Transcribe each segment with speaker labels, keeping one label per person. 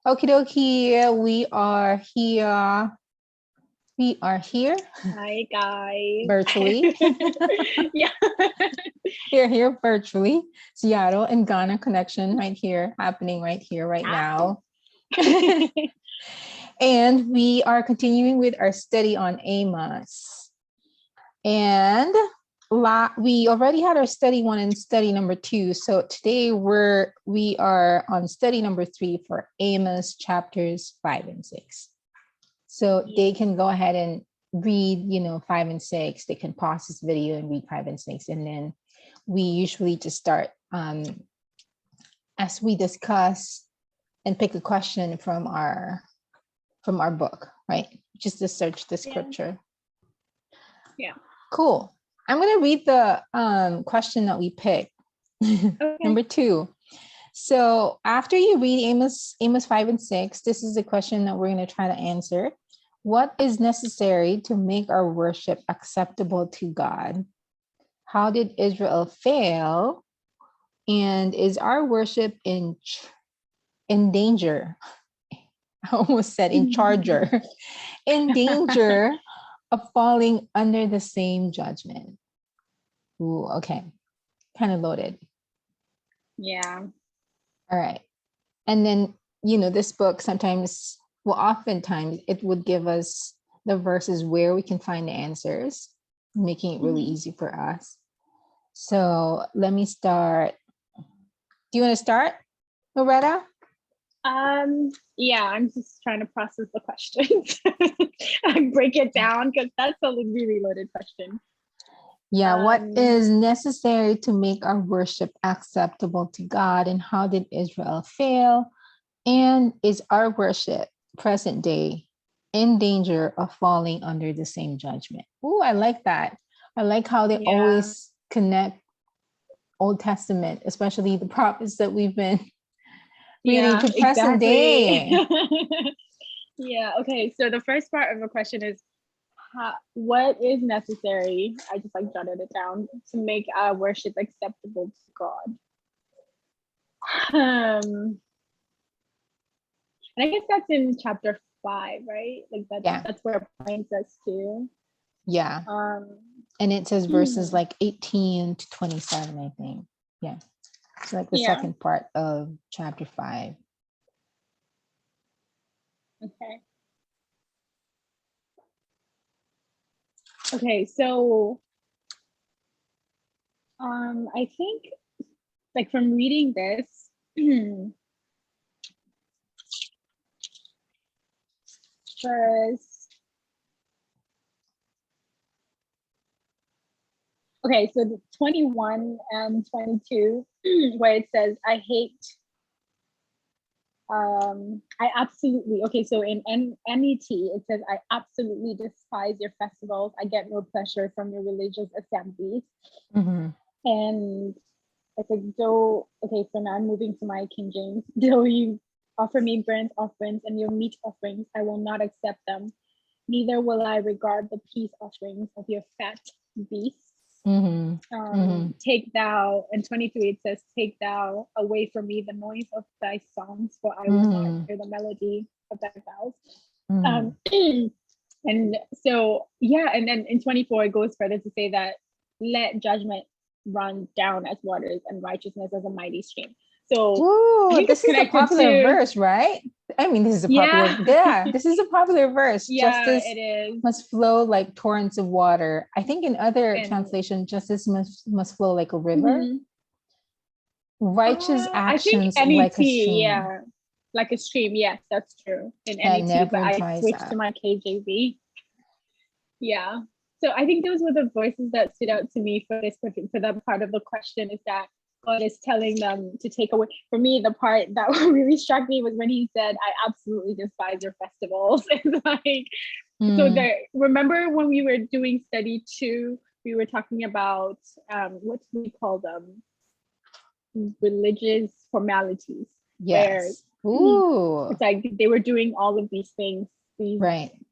Speaker 1: Okie dokie, we are here. We are here
Speaker 2: Hi, guys.
Speaker 1: virtually.
Speaker 2: Yeah.
Speaker 1: We're here virtually. Seattle and Ghana connection right here, happening right here, right now. And we are continuing with our study on Amos. And we already had our study 1 and study number 2. So today we are on study number 3 for Amos chapters 5 and 6. So they can go ahead and read, 5 and 6. They can pause this video and read 5 and 6. And then we usually just start as we discuss and pick a question from our book, right? Just to search the scripture.
Speaker 2: Yeah.
Speaker 1: Cool. I'm going to read the question that we picked. Okay. Number 2. So after you read Amos 5 and 6, this is a question that we're going to try to answer. What is necessary to make our worship acceptable to God? How did Israel fail? And is our worship in danger? I almost said in charger. In danger of falling under the same judgment. Ooh, okay. Kind of loaded.
Speaker 2: Yeah.
Speaker 1: All right. And then, this book oftentimes it would give us the verses where we can find the answers, making it really easy for us. So let me start. Do you want to start, Loretta?
Speaker 2: Yeah, I'm just trying to process the questions and break it down because that's a really loaded question.
Speaker 1: Yeah, what is necessary to make our worship acceptable to God, and how did Israel fail? And is our worship present day in danger of falling under the same judgment? Oh, I like that. I like how they always connect Old Testament, especially the prophets that we've been reading to present day.
Speaker 2: Yeah. Okay. So the first part of the question is, what is necessary? I just jotted it down to make our worship acceptable to God. And I guess that's in chapter 5, right? That's where it points us to.
Speaker 1: Yeah. And it says verses 18 to 27, I think. Yeah. So the second part of chapter 5.
Speaker 2: Okay. Okay, so I think from reading this, first, okay, so the 21 and 22, where it says, I absolutely, okay, so in NET, it says, I absolutely despise your festivals. I get no pleasure from your religious assemblies. And it's though, okay, so now I'm moving to my King James. Though you offer me burnt offerings and your meat offerings, I will not accept them. Neither will I regard the peace offerings of your fat beasts. Take thou, and 23 it says, take thou away from me the noise of thy songs, for I will not hear the melody of thy vows. And so and then in 24 it goes further to say that let judgment run down as waters and righteousness as a mighty stream. So
Speaker 1: this is a popular verse, right? I mean, this is a popular, this is a popular verse.
Speaker 2: Yeah,
Speaker 1: justice
Speaker 2: it is.
Speaker 1: Must flow like torrents of water. I think in other translation, justice must flow like a river. Righteous actions like a stream.
Speaker 2: Yeah, like a stream. Yes, that's true. In NET, but I switched to my KJV. Yeah. So I think those were the voices that stood out to me for that part of the question, is that God is telling them to take away. For me, the part that really struck me was when he said, I absolutely despise your festivals. It's so remember when we were doing study 2, we were talking about what do we call them? Religious formalities.
Speaker 1: Yes.
Speaker 2: Ooh. It's they were doing all of these things, these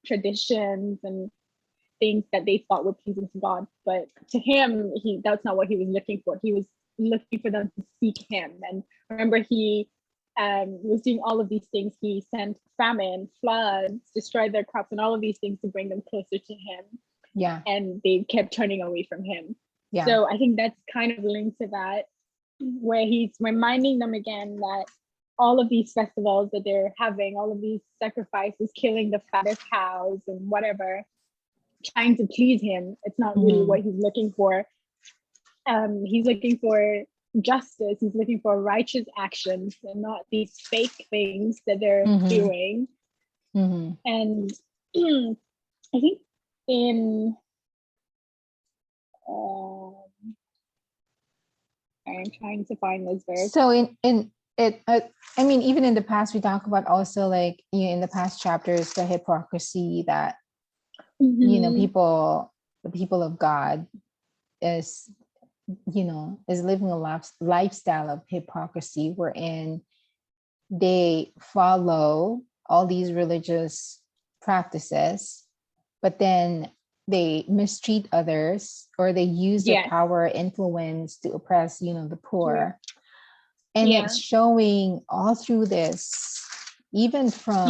Speaker 2: traditions and things that they thought were pleasing to God, but to him, that's not what he was looking for. He was looking for them to seek him. And remember, he was doing all of these things. He sent famine, floods, destroyed their crops, and all of these things to bring them closer to him.
Speaker 1: Yeah.
Speaker 2: And they kept turning away from him.
Speaker 1: Yeah.
Speaker 2: So I think that's kind of linked to that, where he's reminding them again that all of these festivals that they're having, all of these sacrifices, killing the fattest cows and whatever, trying to please him, it's not really what he's looking for. He's looking for justice. He's looking for righteous actions and not these fake things that they're doing. And I think in I'm trying to find this verse.
Speaker 1: So in it, I mean, even in the past, we talk about also, like, you know, in the past chapters, the hypocrisy that you know, the people of God is, you know, is living a lifestyle of hypocrisy, wherein they follow all these religious practices, but then they mistreat others, or they use their power, influence to oppress, you know, the poor. And it's showing all through this, even from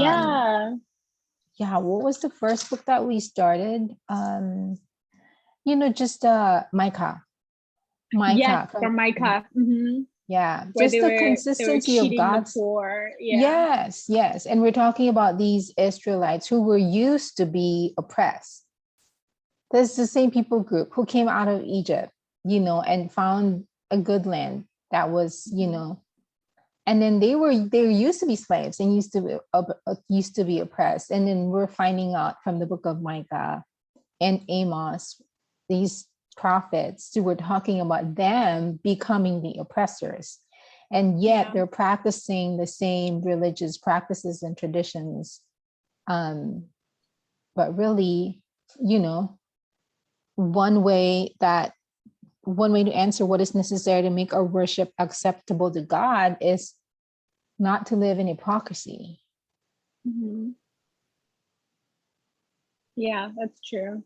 Speaker 1: what was the first book that we started? You know, just Micah.
Speaker 2: Yes, from Micah.
Speaker 1: Yeah, where just the consistency of God's
Speaker 2: poor.
Speaker 1: Yes. And we're talking about these Israelites who were used to be oppressed. There's the same people group who came out of Egypt, you know, and found a good land that was, you know, and then they were used to be slaves and used to be oppressed. And then we're finding out from the book of Micah and Amos, these prophets who were talking about them becoming the oppressors, and yet they're practicing the same religious practices and traditions, but really, you know, one way to answer what is necessary to make our worship acceptable to God is not to live in hypocrisy.
Speaker 2: Yeah, that's true.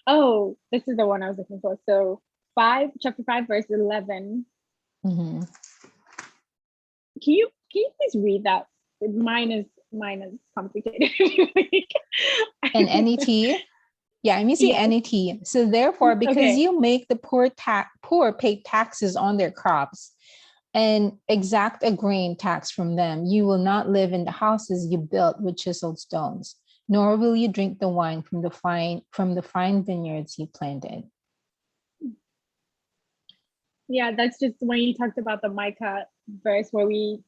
Speaker 2: Oh, this is the one I was looking for. So chapter 5, verse 11. Can you please read that? Mine is complicated.
Speaker 1: And NET? Yeah, let me see NET. So therefore, because you make the poor pay taxes on their crops and exact a grain tax from them, you will not live in the houses you built with chiseled stones, nor will you drink the wine from the fine vineyards you planted.
Speaker 2: Yeah, that's just when you talked about the Micah verse where we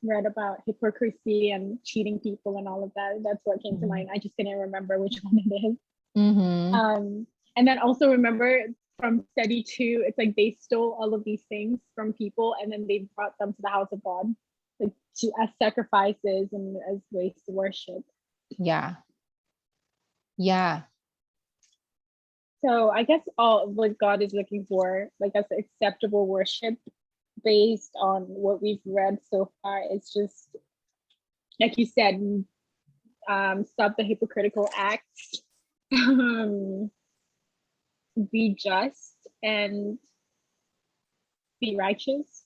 Speaker 2: read about hypocrisy and cheating people and all of that. That's what came to mind. I just didn't remember which one it is. And then also remember from study 2, it's like they stole all of these things from people and then they brought them to the house of God, like as sacrifices and as ways to worship.
Speaker 1: Yeah.
Speaker 2: So I guess all what God is looking for, like, as acceptable worship based on what we've read so far, is just, like you said, stop the hypocritical acts, be just, and be righteous.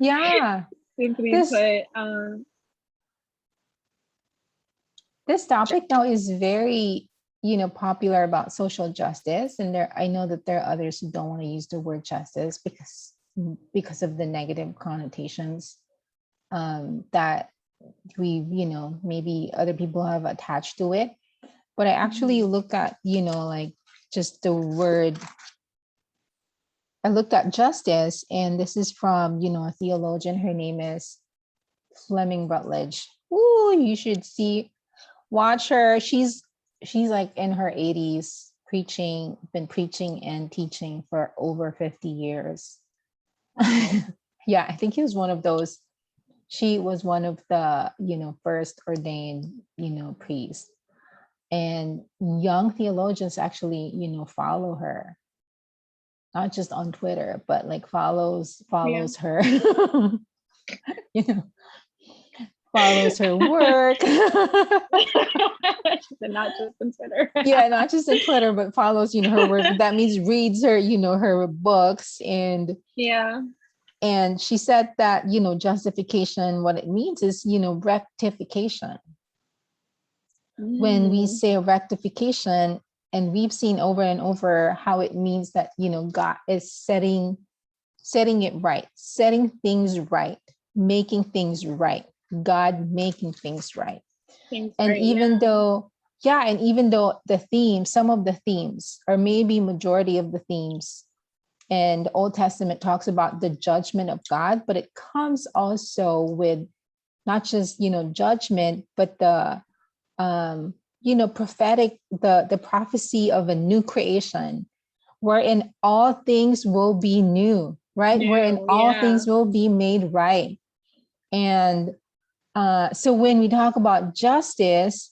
Speaker 1: Yeah.
Speaker 2: Simply put.
Speaker 1: This topic now is very, you know, popular about social justice, and I know that there are others who don't want to use the word justice because of the negative connotations that we, you know, maybe other people have attached to it. But I actually look at, you know, like just the word. I looked at justice, and this is from, you know, a theologian. Her name is Fleming Rutledge. Ooh, you should watch her. She's like in her 80s, been preaching and teaching for over 50 years. Yeah, I think he was one of those. She was one of the, you know, first ordained, you know, priests. And young theologians actually, you know, follow her. Not just on Twitter, but like follows her, you know, follows her work.
Speaker 2: Not just on Twitter.
Speaker 1: Yeah, not just on Twitter, but follows, you know, her work. That means reads her, you know, her books, and And she said that, justification, what it means is, rectification. When we say rectification, and we've seen over and over how it means that, God is setting it right, setting things right, making things right, God making things right. And even though some of the themes, or maybe majority of the themes in the Old Testament talks about the judgment of God, but it comes also with not just, judgment, but the, prophetic, the prophecy of a new creation, wherein all things will be new, right? Wherein all things will be made right. And so when we talk about justice,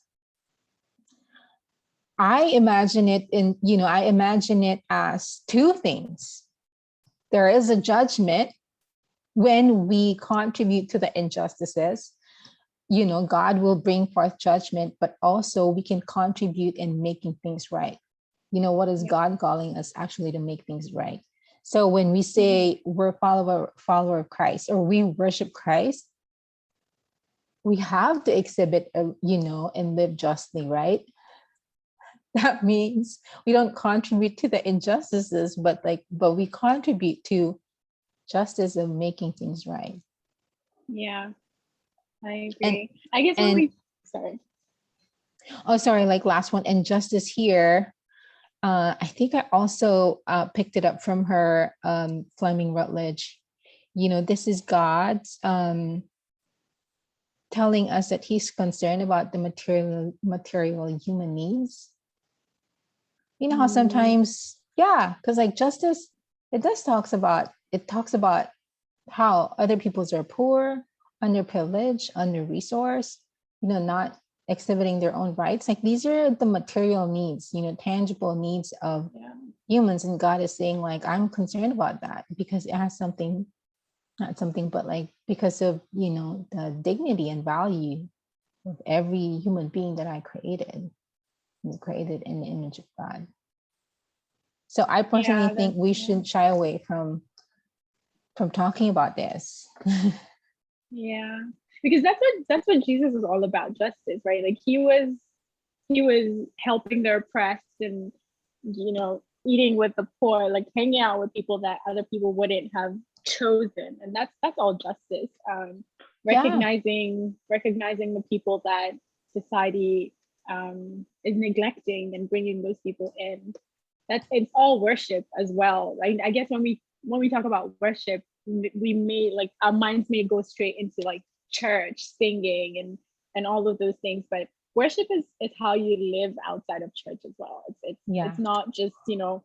Speaker 1: I imagine it as two things. There is a judgment when we contribute to the injustices. God will bring forth judgment, but also we can contribute in making things right. What is God calling us actually to make things right? So when we say we're follower of Christ, or we worship Christ, we have to exhibit, and live justly, right? That means we don't contribute to the injustices, but we contribute to justice and making things right.
Speaker 2: Yeah, I agree. I guess when
Speaker 1: last one, and justice here, I think I also picked it up from her, Fleming Rutledge. This is God's telling us that he's concerned about the material human needs. How sometimes, because justice, it talks about how other peoples are poor, underprivileged, under-resourced, not exhibiting their own rights. These are the material needs, tangible needs of humans. And God is saying, I'm concerned about that, because it has because of, the dignity and value of every human being that I created in the image of God. So I personally think we shouldn't shy away from talking about this.
Speaker 2: Because that's what Jesus is all about, justice, right? He was helping the oppressed, and eating with the poor, hanging out with people that other people wouldn't have chosen, and that's all justice. Recognizing the people that society is neglecting, and bringing those people in. It's all worship as well, right? I guess when we talk about worship, we may our minds may go straight into church, singing, and all of those things, but worship is how you live outside of church as well. It's not just the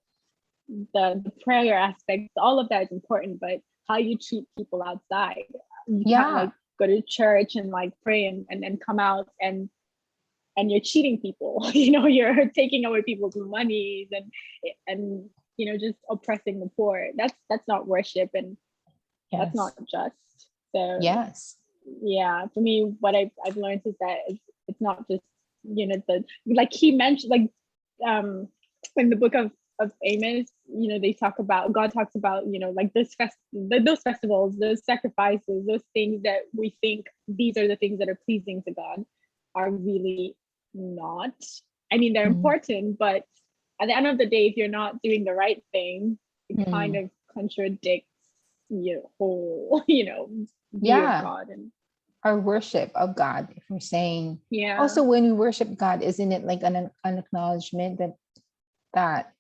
Speaker 2: prayer aspects. All of that is important, but how you treat people outside. You can't go to church and pray and then come out and you're cheating people. You're taking away people's monies and just oppressing the poor. That's not worship, and that's not just. So for me, what I've learned is that it's not just he mentioned in the book of Amos, God talks about those festivals, those sacrifices, those things that we think these are the things that are pleasing to God are really not. I mean, they're important, but at the end of the day, if you're not doing the right thing, it kind of contradicts your whole view of God and
Speaker 1: our worship of God. If we're saying also, when we worship God, isn't it an acknowledgement that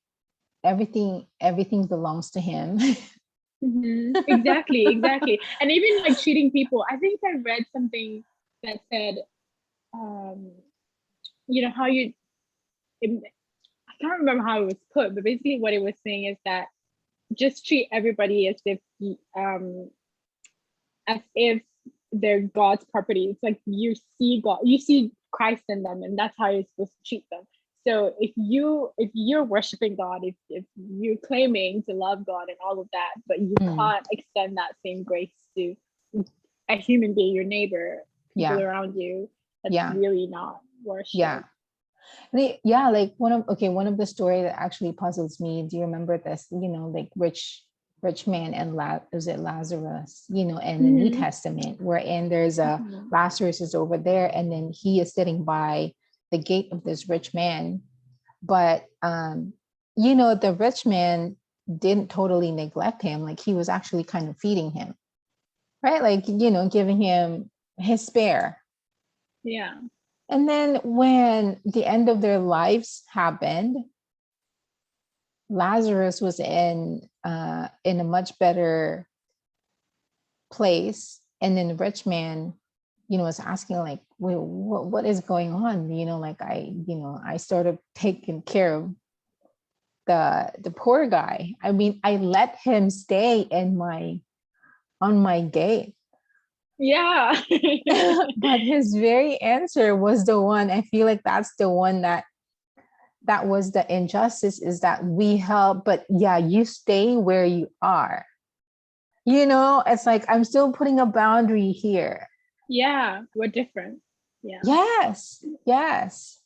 Speaker 1: everything belongs to him?
Speaker 2: Exactly. And even treating people, I think I read something that said how I can't remember how it was put, but basically what it was saying is that just treat everybody as if they're God's property. It's you see God, you see Christ in them, and that's how you're supposed to treat them. So if you're worshiping God, if you're claiming to love God and all of that, but you can't extend that same grace to a human being, your neighbor, people around you, that's really not worship.
Speaker 1: One of the story that actually puzzles me. Do you remember this? Rich rich man and was it Lazarus, in the New Testament, wherein there's Lazarus is over there, and then he is sitting by the gate of this rich man. But the rich man didn't totally neglect him. Like, he was actually kind of feeding him, right? Like, giving him his spare.
Speaker 2: Yeah.
Speaker 1: And then when the end of their lives happened, Lazarus was in a much better place, and then the rich man, was asking like, "Wait, what is going on?" Like, I started taking care of the poor guy. I mean, I let him stay on my gate.
Speaker 2: Yeah.
Speaker 1: But his very answer was the one, I feel like that's the one that was the injustice, is that we help, but yeah, you stay where you are. It's like, I'm still putting a boundary here.
Speaker 2: Yeah, we're different. Yeah.
Speaker 1: Yes.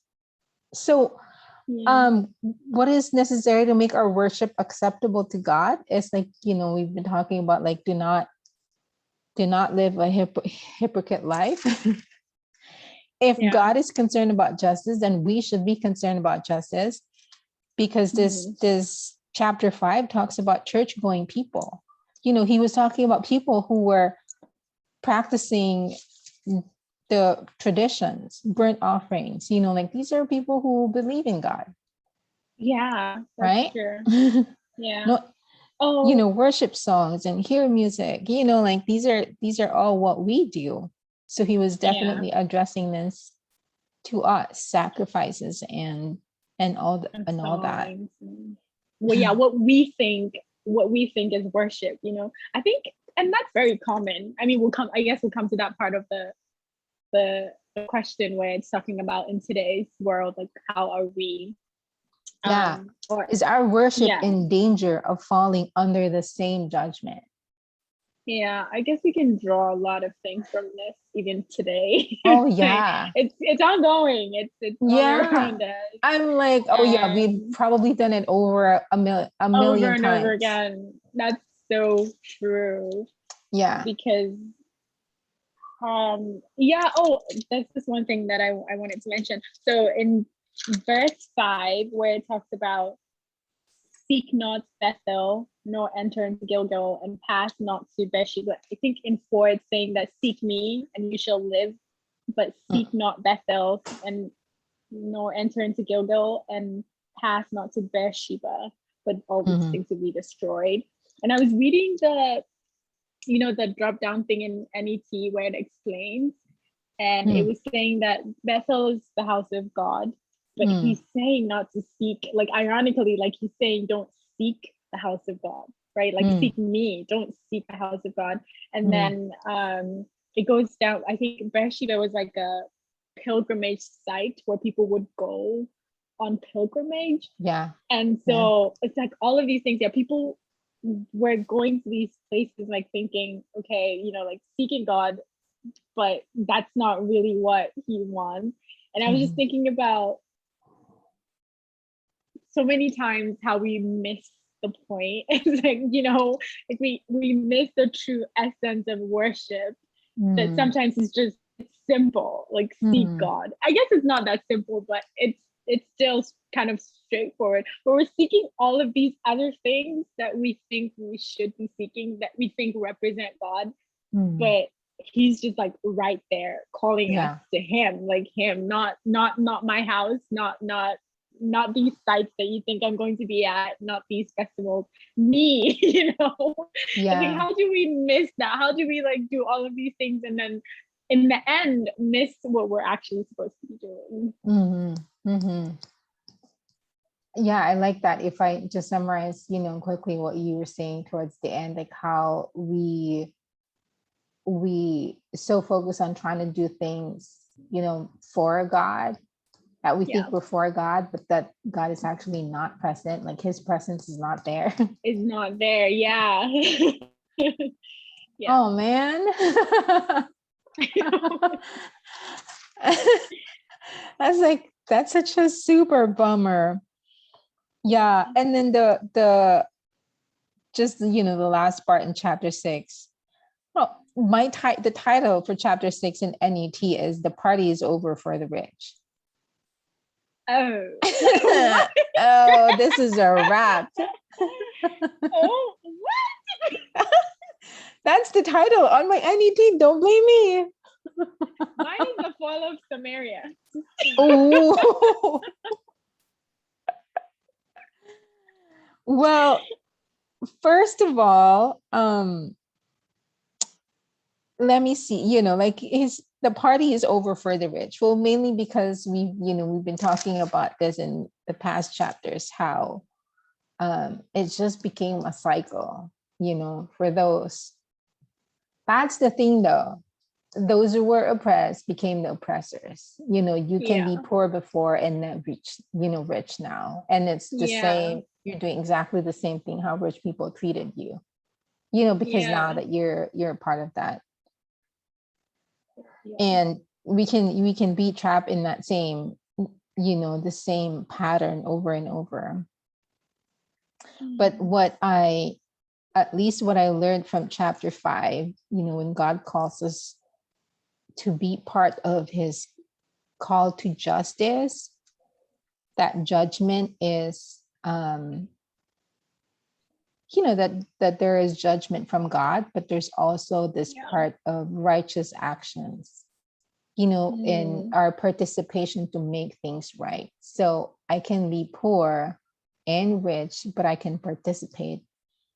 Speaker 1: So, what is necessary to make our worship acceptable to God is like, we've been talking about, like, do not live a hypocrite life. If God is concerned about justice, then we should be concerned about justice, because this chapter 5 talks about church going people. He was talking about people who were practicing the traditions, burnt offerings, like, these are people who believe in God.
Speaker 2: Yeah,
Speaker 1: right?
Speaker 2: True. Yeah.
Speaker 1: Worship songs and hear music, like, these are all what we do. So he was definitely addressing this to us, sacrifices and all that.
Speaker 2: Well, yeah, what we think is worship, I think, and that's very common. I mean, we'll come to that part of the question where it's talking about, in today's world, like, how are we
Speaker 1: is our worship in danger of falling under the same judgment?
Speaker 2: Yeah, I guess we can draw a lot of things from this even today.
Speaker 1: Oh yeah.
Speaker 2: It's ongoing. It's all around us.
Speaker 1: I'm like, we've probably done it over a million
Speaker 2: over and
Speaker 1: times.
Speaker 2: Over again. That's so true.
Speaker 1: Yeah.
Speaker 2: Because that's just one thing that I wanted to mention. So in verse 5, where it talks about, seek not Bethel, nor enter into Gilgal, and pass not to Beersheba. I think in 4 it's saying that, seek me and you shall live, but seek not Bethel, and nor enter into Gilgal, and pass not to Beersheba, but all these things will be destroyed. And I was reading the drop down thing in NET where it explains, and it was saying that Bethel is the house of God, but he's saying not to seek, like, ironically, like, he's saying don't seek the house of God, right? Like, seek me, don't seek the house of God. And then it goes down, I think Beersheba was like a pilgrimage site where people would go on pilgrimage.
Speaker 1: Yeah.
Speaker 2: And so it's like all of these things, people were going to these places, like, thinking, okay, like, seeking God, but that's not really what he wants. And I was just thinking about so many times how we miss the point. It's like, like we miss the true essence of worship, that sometimes it's simple, like, seek God. I guess it's not that simple, but it's still kind of straightforward. But we're seeking all of these other things that we think we should be seeking, that we think represent God, but he's just, like, right there calling us to him, like, him, not my house, not these sites that you think I'm going to be at, not these festivals, me. I think, how do we miss that? How do we, like, do all of these things and then in the end miss what we're actually supposed to be doing?
Speaker 1: Yeah, I like that. If I just summarize, quickly what you were saying towards the end, like, how we so focus on trying to do things, for God, that we think we're for God, but that God is actually not present. Like, his presence is not there.
Speaker 2: It's not there. Yeah.
Speaker 1: Oh man. That's such a super bummer. Yeah. And then just, the last part in chapter 6. Well, the title for chapter 6 in NET is "The Party is Over for the Rich."
Speaker 2: Oh.
Speaker 1: Oh, this is a wrap.
Speaker 2: Oh, what?
Speaker 1: That's the title on my NET. Don't blame me.
Speaker 2: Mine is The Fall of Samaria.
Speaker 1: Oh. Well, first of all, let me see, like the party is over for the rich. Well, mainly because we've been talking about this in the past chapters, how it just became a cycle, for those. That's the thing though. Those who were oppressed became the oppressors. You can be poor before and then rich now. And it's the same. You're doing exactly the same thing how rich people treated you, because now that you're a part of that. And we can be trapped in that same, the same pattern over and over. But at least what I learned from chapter 5, when God calls us to be part of his call to justice, that judgment is, that there is judgment from God, but there's also this part of righteous actions, in our participation to make things right. So I can be poor and rich, but I can participate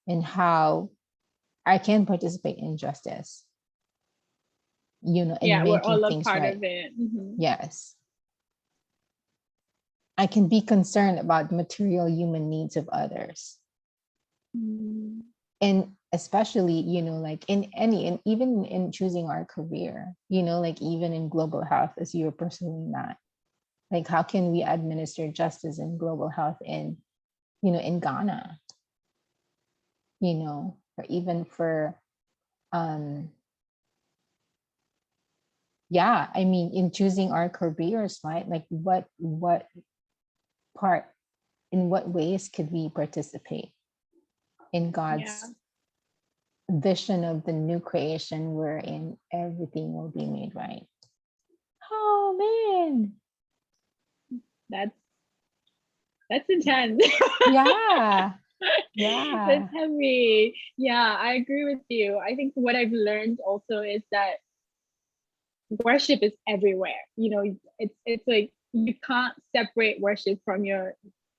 Speaker 1: in justice, in
Speaker 2: we're
Speaker 1: making
Speaker 2: all a
Speaker 1: things
Speaker 2: part
Speaker 1: right.
Speaker 2: of it.
Speaker 1: Yes. I can be concerned about the material human needs of others. And especially, like and even in choosing our career, like even in global health, as you're pursuing that, like how can we administer justice in global health in Ghana, or even for, in choosing our careers, right? Like what part, in what ways could we participate in God's vision of the new creation wherein everything will be made right? Oh man,
Speaker 2: that's intense.
Speaker 1: Yeah.
Speaker 2: That's heavy. Yeah, I agree with you. I think what I've learned also is that worship is everywhere. It's like you can't separate worship from your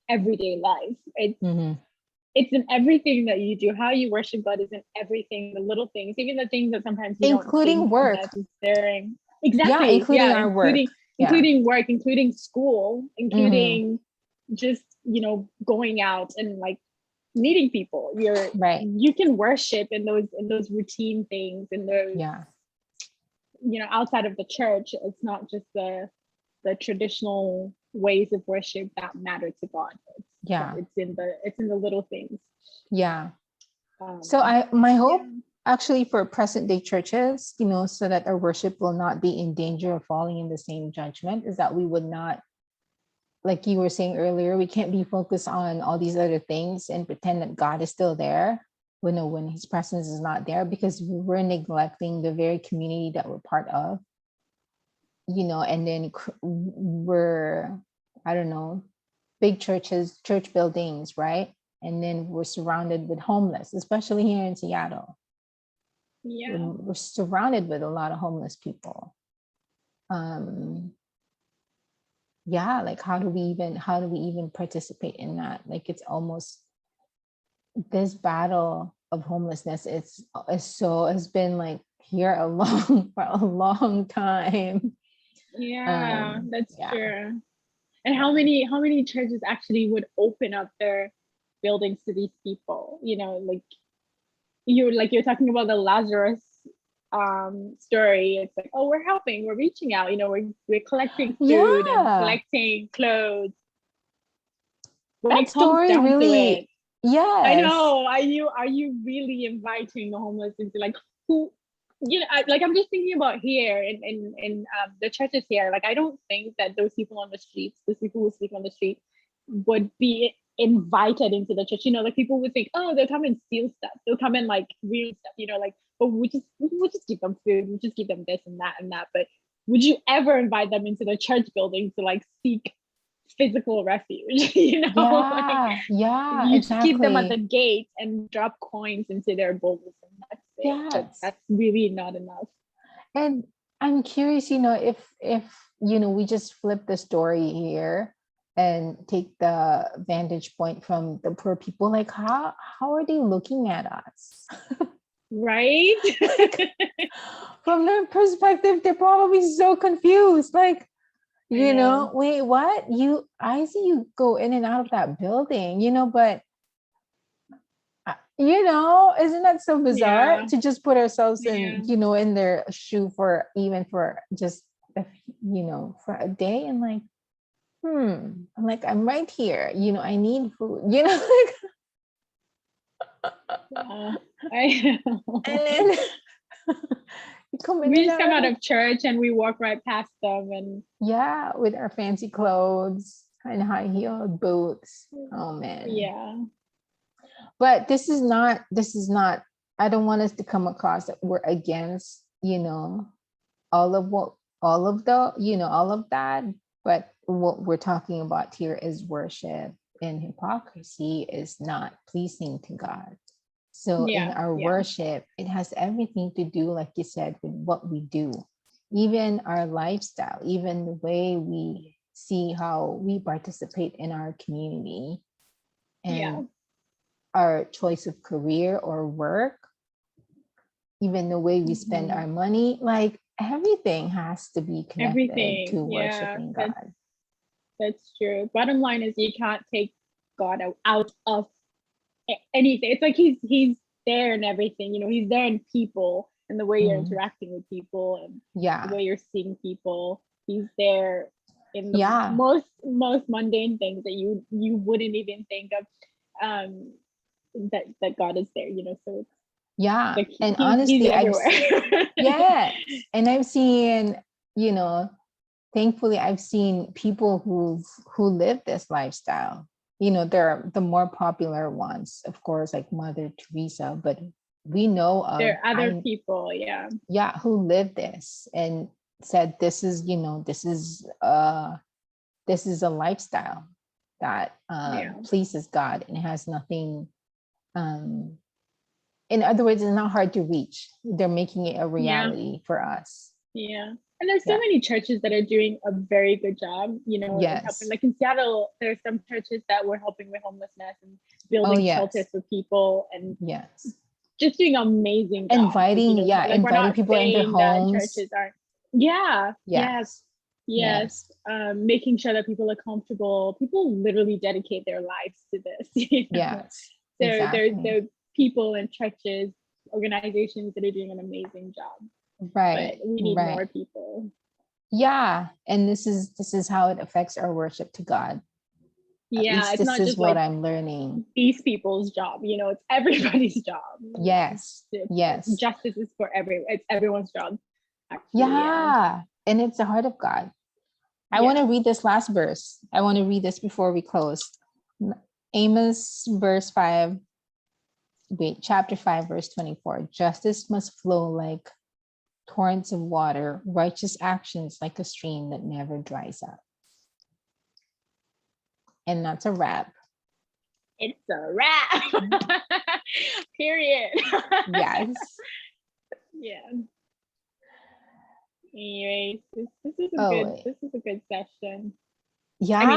Speaker 2: everyday life. It's in everything that you do. How you worship God is in everything, the little things, even the things that sometimes you
Speaker 1: including
Speaker 2: don't think
Speaker 1: work.
Speaker 2: are necessary. Exactly.
Speaker 1: Including our work.
Speaker 2: Including work, including school, including just, going out and like meeting people. You can worship in those routine things, and those, outside of the church. It's not just the traditional ways of worship that matter to God. It's in the little things.
Speaker 1: So my hope actually for present day churches, so that our worship will not be in danger of falling in the same judgment, is that we would not, like you were saying earlier, we can't be focused on all these other things and pretend that God is still there when his presence is not there, because we're neglecting the very community that we're part of, and then we're, I don't know, big churches, church buildings, right? And then we're surrounded with homeless, especially here in Seattle. We're surrounded with a lot of homeless people. Like how do we even participate in that? Like it's almost, this battle of homelessness has been like here for a long time.
Speaker 2: That's true. And how many churches actually would open up their buildings to these people? Like you're talking about the Lazarus story. It's like, oh, we're helping, we're reaching out, we're collecting food and collecting clothes. When it comes down to it, I know. Are you really inviting the homeless into, like, who, I'm just thinking about here in the churches here. Like, I don't think that those people who sleep on the street would be invited into the church. You know, like people would think, oh, they'll come and steal stuff. They'll come and like ruin stuff, you know, like, but we'll just give them food. We'll just give them this and that and that. But would you ever invite them into the church building to like seek physical refuge? You know,
Speaker 1: Yeah, yeah,
Speaker 2: you
Speaker 1: exactly.
Speaker 2: keep them at the gate and drop coins into their bowls, and that's it.
Speaker 1: Yes.
Speaker 2: That's really not enough.
Speaker 1: And I'm curious, if we just flip the story here and take the vantage point from the poor people, like how are they looking at us?
Speaker 2: Right?
Speaker 1: Like, from their perspective, they're probably so confused. Like, wait, what? I see you go in and out of that building, but isn't that so bizarre to just put ourselves in, in their shoe for just, for a day, and like, I'm like, I'm right here, I need food, like,
Speaker 2: I know.
Speaker 1: and then
Speaker 2: we just come out of church and we walk right past them, and
Speaker 1: with our fancy clothes and high-heeled boots. Oh man.
Speaker 2: Yeah.
Speaker 1: But this is not, I don't want us to come across that we're against, all of that. But what we're talking about here is worship, and hypocrisy is not pleasing to God. So in our worship, it has everything to do, like you said, with what we do, even our lifestyle, even the way we see how we participate in our community, and our choice of career or work, even the way we spend our money, like everything has to be connected to worshiping God.
Speaker 2: That's true. Bottom line is, you can't take God out of anything. It's like he's there in everything, he's there in people, and the way you're interacting with people, and the way you're seeing people. He's there in the most mundane things that you wouldn't even think of, that God is there, so it's like
Speaker 1: and honestly,
Speaker 2: he's everywhere.
Speaker 1: And I've seen, thankfully I've seen people who live this lifestyle. There are the more popular ones, of course, like Mother Teresa, but we know of
Speaker 2: there are other people
Speaker 1: who live this and said this is a lifestyle that pleases God, and it has nothing, in other words, it's not hard to reach. They're making it a reality for us.
Speaker 2: And there's so many churches that are doing a very good job, helping. Like in Seattle, there's some churches that were helping with homelessness and building shelters for people, and just doing amazing job.
Speaker 1: Inviting people in their homes.
Speaker 2: Churches aren't. Making sure that people are comfortable. People literally dedicate their lives to this. There are people in churches, organizations that are doing an amazing job. But we need more people.
Speaker 1: And this is how it affects our worship to God.
Speaker 2: It's
Speaker 1: this
Speaker 2: not
Speaker 1: is
Speaker 2: just
Speaker 1: what
Speaker 2: like
Speaker 1: I'm learning.
Speaker 2: These people's job, it's everybody's job. Justice is for everyone. It's everyone's job. Actually,
Speaker 1: and it's the heart of God. I want to read this last verse. I want to read this before we close. Amos chapter 5, verse 24. Justice must flow like torrents of water, righteous actions like a stream that never dries up. And that's a wrap.
Speaker 2: It's a wrap. Period.
Speaker 1: Yes.
Speaker 2: Anyways, this is a good session.
Speaker 1: I mean,